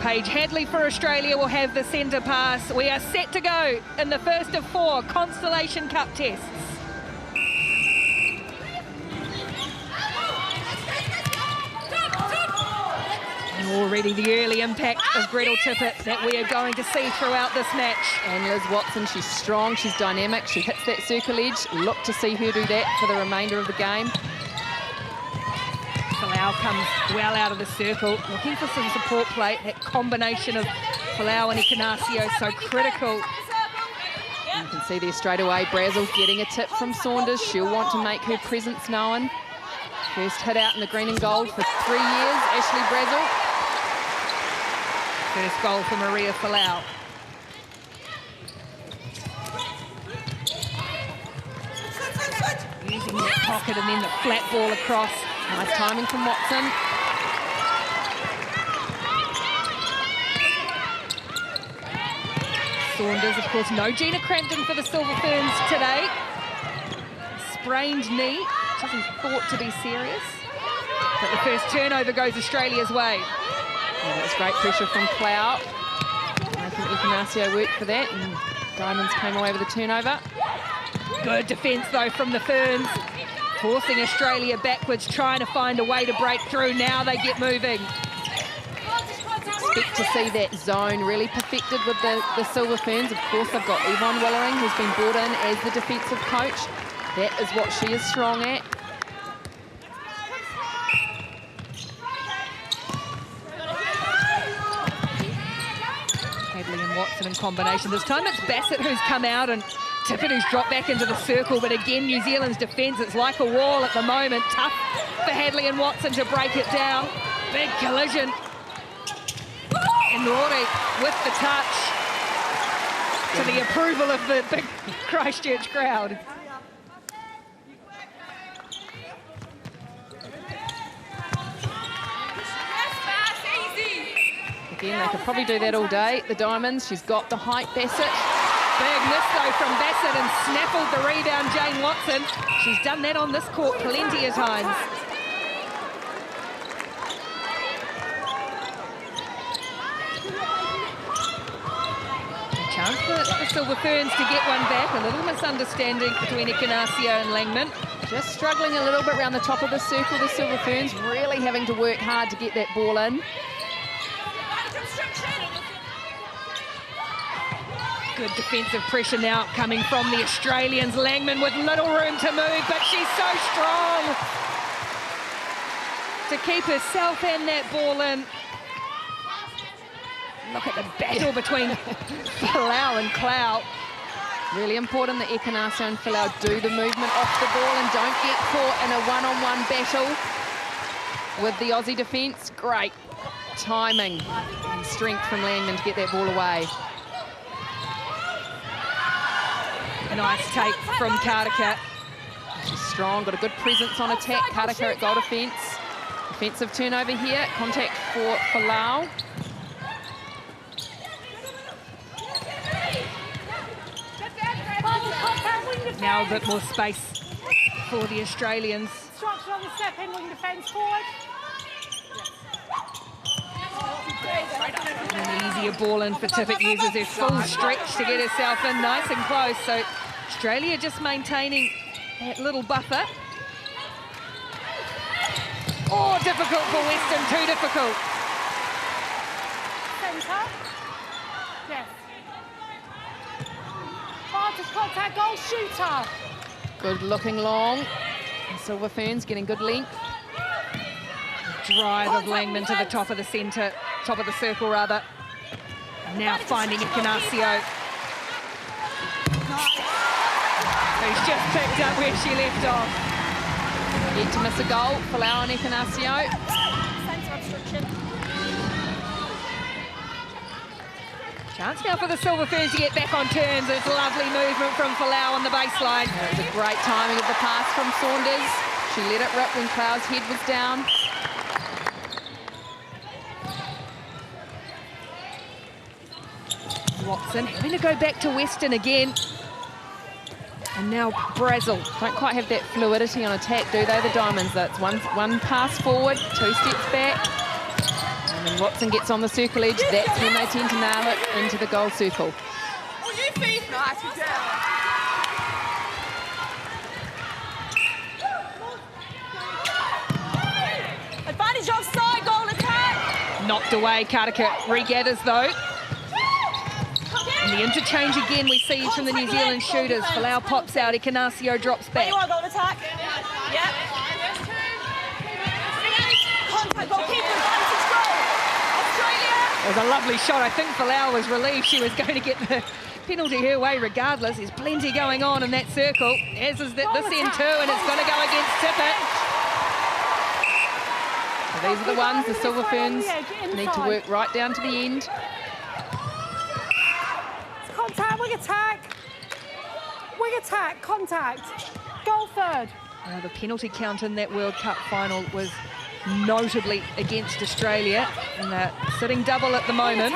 Paige Hadley for Australia will have the centre pass. We are set to go in the first of 4 Constellation Cup tests. Already the early impact of Gretel Tippett that we are going to see throughout this match. And Liz Watson, she's strong, she's dynamic, she hits that circle edge. Look to see her do that for the remainder of the game. Folau comes well out of the circle, looking for some support play. That combination of Folau and Ignacio so critical. You can see there straight away, Brazel getting a tip from Saunders. She'll want to make her presence known. First hit out in the green and gold for 3 years, Ashley Brazel. First goal for Maria Folau. Using that pocket and then the flat ball across. Nice timing from Watson. Saunders, of course, no Gina Crampton for the Silver Ferns today. Sprained knee, which isn't thought to be serious. But the first turnover goes Australia's way. Yeah, that was great pressure from Clow. Making Ignacio work for that, and Diamonds came away with a turnover. Good defence, though, from the Ferns. Forcing Australia backwards, trying to find a way to break through. Now they get moving. Expect to see that zone really perfected with the Silver Ferns. Of course, they've got Yvonne Willering, who's been brought in as the defensive coach. That is what she is strong at. Hadley and Watson in combination. This time it's Bassett who's come out and Tippett who's dropped back into the circle. But again, New Zealand's defence, it's like a wall at the moment. Tough for Hadley and Watson to break it down. Big collision. And Rory with the touch to the approval of the big Christchurch crowd. Again, they could probably do that all day. The Diamonds, she's got the height, Bassett. Big miss though from Bassett and snaffled the rebound, Jane Watson. She's done that on this court plenty of times. A chance for the Silver Ferns to get one back. A little misunderstanding between Ignacio and Langman. Just struggling a little bit around the top of the circle, the Silver Ferns, really having to work hard to get that ball in. Good defensive pressure now coming from the Australians. Langman with little room to move, but she's so strong to keep herself and that ball in. Look at the battle between Folau and Clow. Really important that Ignacio and Folau do the movement off the ball and don't get caught in a one-on-one battle with the Aussie defence. Great timing and strength from Langman to get that ball away. A nice take from Kartika. She's strong, got a good presence on attack. Kartika at goal defence. Defensive turnover here. Contact for Folau. Now a bit more space for the Australians. Structure on the step in, wing defence forward. An easier ball in for Tippett, uses her full stretch to get herself in nice and close. So Australia just maintaining that little buffer. Oh, difficult for Western, too difficult. Centre. Yes. Vantage contact, goal shooter. Good looking long. The Silver Ferns getting good length. Drive of Langman to the top of the centre, top of the circle rather. Now finding Ignacio. Who's just picked up where she left off. Yet to miss a goal, Folau and Ignacio. Centre obstruction. Chance now for the Silver Ferns to get back on terms. It's lovely movement from Folau on the baseline. It was a great timing of the pass from Saunders. She let it rip when Clow's head was down. Watson having to go back to Western again. And now Brazel. Don't quite have that fluidity on attack, do they, the Diamonds? That's one pass forward, 2 steps back. And And when Watson gets on the circle edge, that's when they tend to nail it into the goal circle. Advantage offside, goal attack. Knocked away, Karaka regathers though. And the interchange again we see from the New Zealand shooters. Falau pops out, Ikanasio drops back. There you are, goal attack. Yep. Contact, goalkeeper, advantage goal. Australia. It was a lovely shot. I think Falau was relieved she was going to get the penalty her way regardless. There's plenty going on in that circle, as is this end too, and it's going to go against Tippett. So these are the ones the Silver Ferns need to work right down to the end. Contact, wing attack. Wing attack, contact. Goal third. The penalty count in that World Cup final was notably against Australia, and they're sitting double at the moment.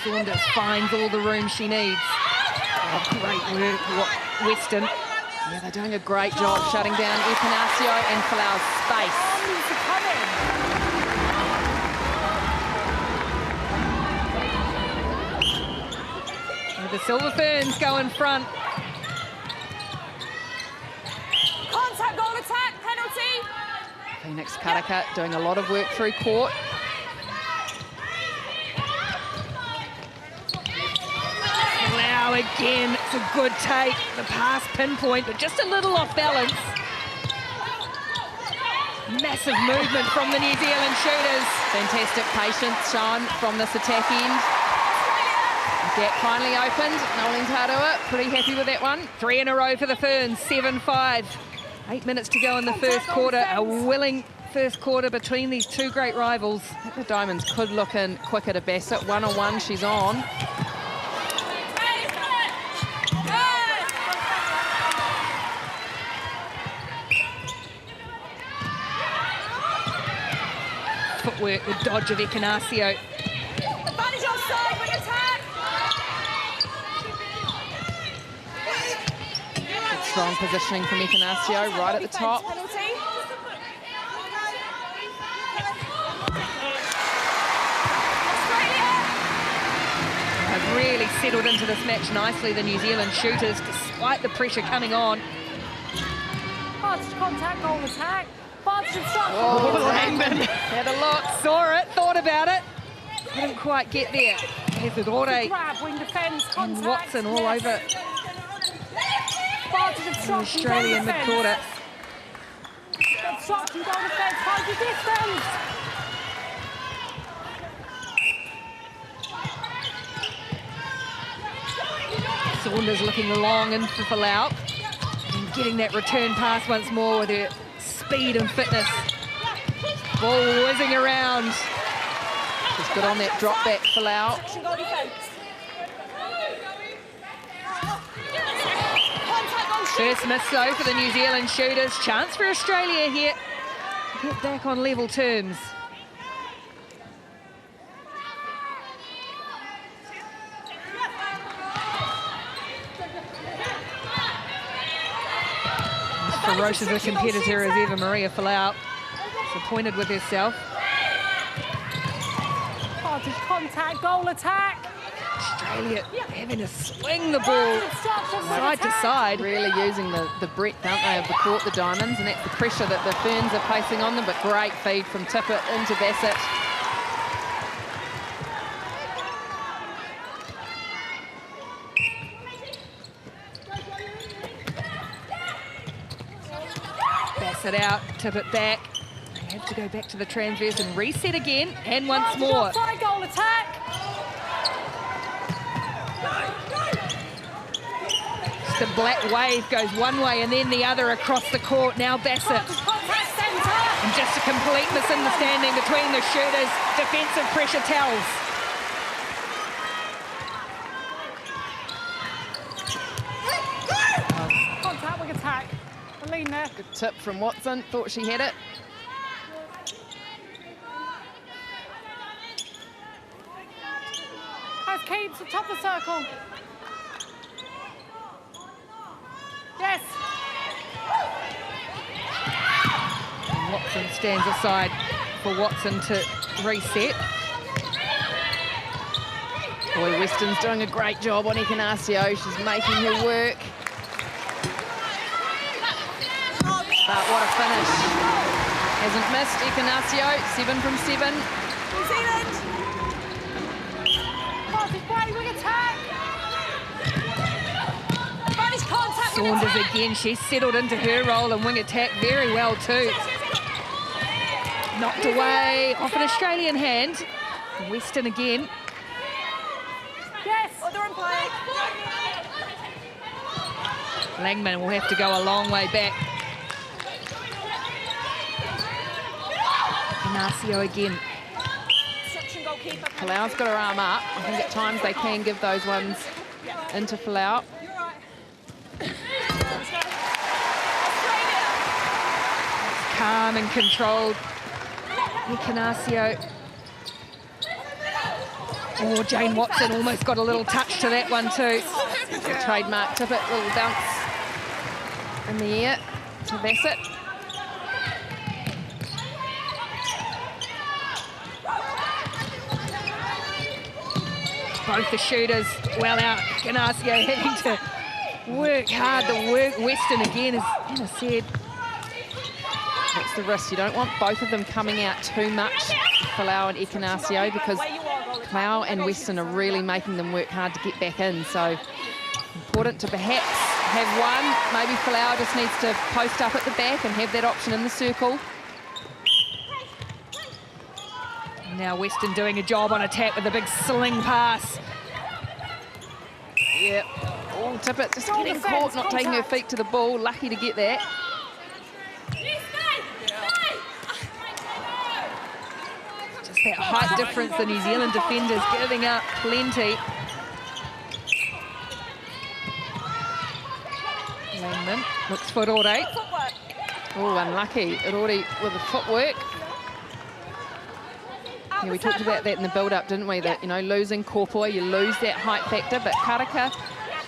Saunders finds all the room she needs. Oh, great work, Western. Yeah, they're doing a great job shutting down Ikanasio and Falau's space. The Silver Ferns go in front. Contact, goal attack, penalty. Phoenix Karaka doing a lot of work through court. Wow, again, it's a good take. The pass pinpoint, but just a little off balance. Massive movement from the New Zealand shooters. Fantastic patience shown from this attack end. Gap finally opened. Nolan Tarua, pretty happy with that one. 3 in a row for the Ferns, 7-5. 8 minutes to go in the first quarter. A willing first quarter between these two great rivals. I think the Diamonds could look in quicker to Bassett. 1-on-1, she's on. Footwork, the dodge of Ikanasio. Advantage offside, wing attack. Good strong positioning from Ikanasio right at the top. Have really settled into this match nicely, the New Zealand shooters, despite the pressure coming on. Advantage contact, goal attack. Advantage obstruction. Oh, Langman Had a look. saw it, thought about it. Couldn't quite get there. There's Rore Grab, wing defence, and contact. Watson all over Advantage obstruction, the Australian goal mid-quarter. defence. Obstruction, goal defence, hold your distance. Saunders looking long in for Falau. And getting that return pass once more with her speed and fitness. Ball whizzing around. She's good on that drop back, Falau. Goal defence. First miss though for the New Zealand shooters. Chance for Australia here to get back on level terms. As ferocious a competitor as ever, Maria Falau. Disappointed with herself. Advantage contact, goal attack. Australia having to swing the ball side to side. Really using the breadth, aren't they, of the court, the Diamonds, and that's the pressure that the Ferns are placing on them, but great feed from Tippett into Bassett. Bassett out, Tippett back. They have to go back to the transverse and reset again, and once more. Offside, goal attack. The black wave goes one way and then the other across the court. Now Bassett. And just a complete misunderstanding between the shooters. Defensive pressure tells. Contact, wing attack. Lean there. Good tip from Watson, thought she had it. As keeps at top of the circle. Yes. Watson stands aside for Watson to reset. Boy, Weston's doing a great job on Ekenasio. She's making her work. But what a finish. Hasn't missed, Ekenasio, 7 from 7. New Zealand! Wing attack! Spanish contact, Saunders again, she's settled into her role and wing attack very well too. Knocked away off an Australian hand. Weston again. Yes! Oh, they're in play. Langman will have to go a long way back. Ekenasio again. Folau's got her arm up. I think at times they can give those ones into Folau. Calm and controlled. Ekenasio. Oh, Jane Watson almost got a little touch to that one too. Trademark Tippett, little bounce in the air to Bassett. Both the shooters well out. Ekenasio having to work hard to work Weston again, as Anna said. That's the risk. You don't want both of them coming out too much, Folau and Ekenasio, because Folau and Weston are really making them work hard to get back in. So important to perhaps have one. Maybe Folau just needs to post up at the back and have that option in the circle. Now Weston doing a job on attack with a big sling pass. Yep. Oh, Tippett just getting caught, not taking her feet to the ball. Lucky to get that. Just that height difference, the New Zealand defenders giving up plenty. Langman looks for Ore. Oh, unlucky. Irori with the footwork. Yeah, we talked about that in the build-up, didn't we? That, you know, losing Korpoa, you lose that height factor, but Karaka,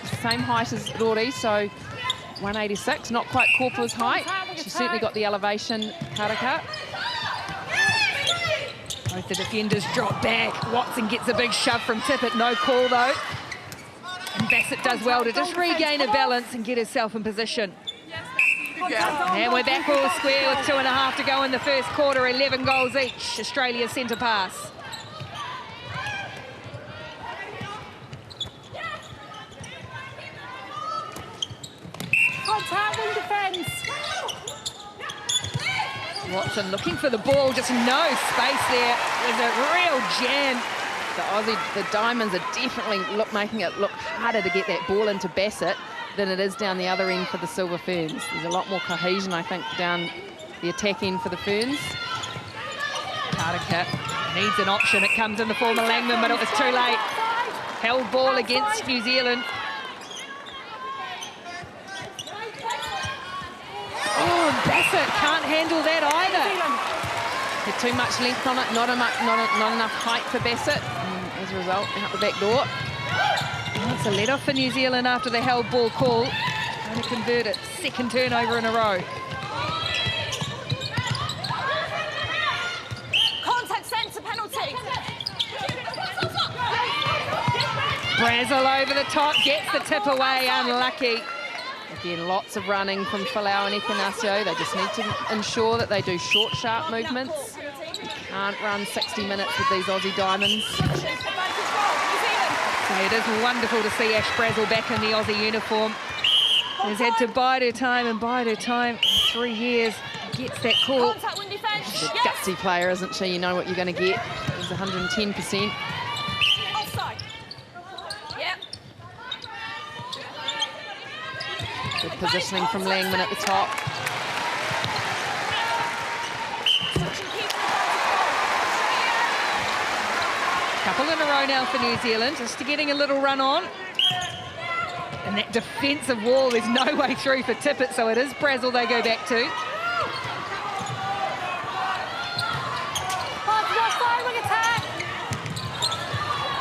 the same height as Rory, so 186, not quite Korpoa's height. She's certainly got the elevation, Karaka. Both the defenders drop back. Watson gets a big shove from Tippett, no call though. And Bassett does well to just regain a balance and get herself in position. And we're back all square with 2.5 to go in the first quarter, 11 goals each. Australia's centre pass. Contact, wing defence. Watson looking for the ball, just no space there. There's a real jam. The Diamonds are definitely making it look harder to get that ball into Bassett than it is down the other end for the Silver Ferns. There's a lot more cohesion, I think, down the attack end for the Ferns. Karaka needs an option. It comes in the form of Langman, but it was too late. Held ball against New Zealand. Oh, Bassett can't handle that either. Had too much length on it, not enough height for Bassett. And as a result, out the back door. It's a let-off for New Zealand after the held ball call. Trying to convert it. Second turnover in a row. Contact centre penalty. Brazel over the top, gets the tip away, unlucky. Again, lots of running from Folau and Ekenasio. They just need to ensure that they do short, sharp movements. You can't run 60 minutes with these Aussie Diamonds. So it is wonderful to see Ash Brazel back in the Aussie uniform. Has had to bide her time and bide her time. 3 years, gets that call. She's a gutsy player, isn't she? You know what you're going to get. It's 110%. Offside. Yep. Good positioning from Langman at the top. Couple in a row now for New Zealand, just getting a little run on. And that defensive wall, there's no way through for Tippett, so it is Brazel they go back to.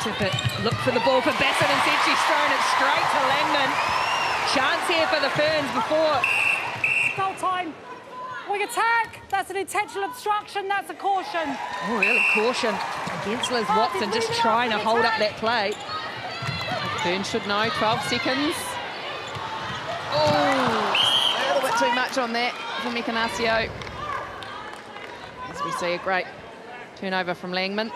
Tippett looked for the ball for Bassett, and said she's thrown it straight to Langman. Chance here for the Ferns before. Goal time. Wing attack. That's an intentional obstruction. That's a caution. Oh, really? Caution against Liz Watson, just trying to hold up that play. Burns should know, 12 seconds. Oh, a little bit too much on that from Ekenasio. As we see a great turnover from Langman.